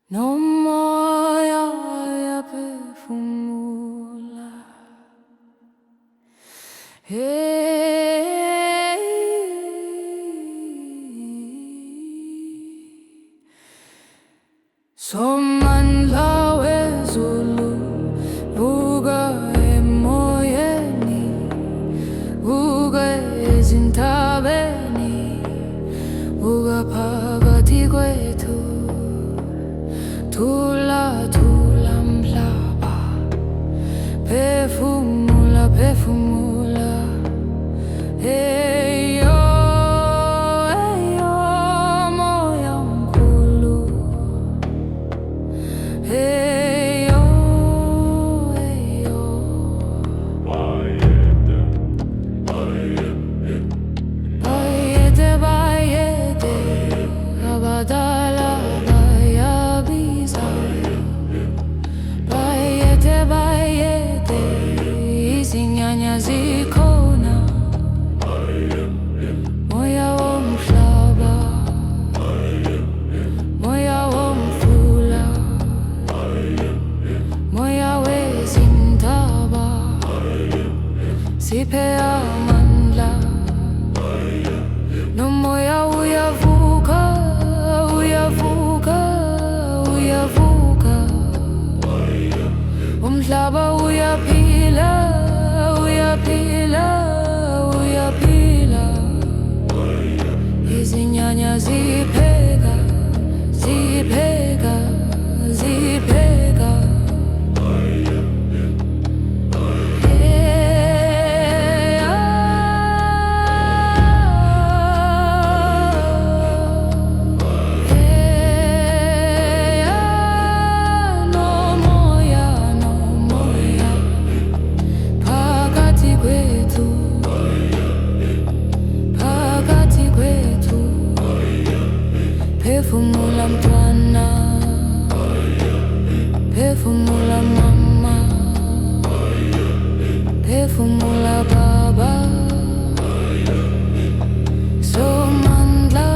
No moja perfumula. Somandla wezulu buka emoyeni, buka ezintabeni, buka phakathi kwethu. Thula thula mhlaba, phefumula phefumula. Hey yo, moya mkhulu. Hey yo, bayede bayede, abadala bayabiza. Bayede bayede, izinyanya zikhona. Moya womhlaba, moya womfula, moya wezintaba, siphe amandla. Nomoya uyavuka, uyavuka, uyavuka. Umhlaba uyaphila, uyaphila, uyaphila. Izinyanya zipheka, zipheka, zipheka. No moya, no moya, phakathi kwethu, phakathi kwethu. Phefumula mntwana, phefumula mama, phefumula baba. Somandla,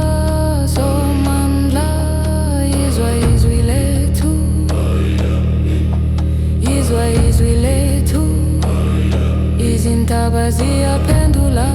somandla, izwa izwi lethu, izwa izwi lethu. Izintaba ziyaphendula.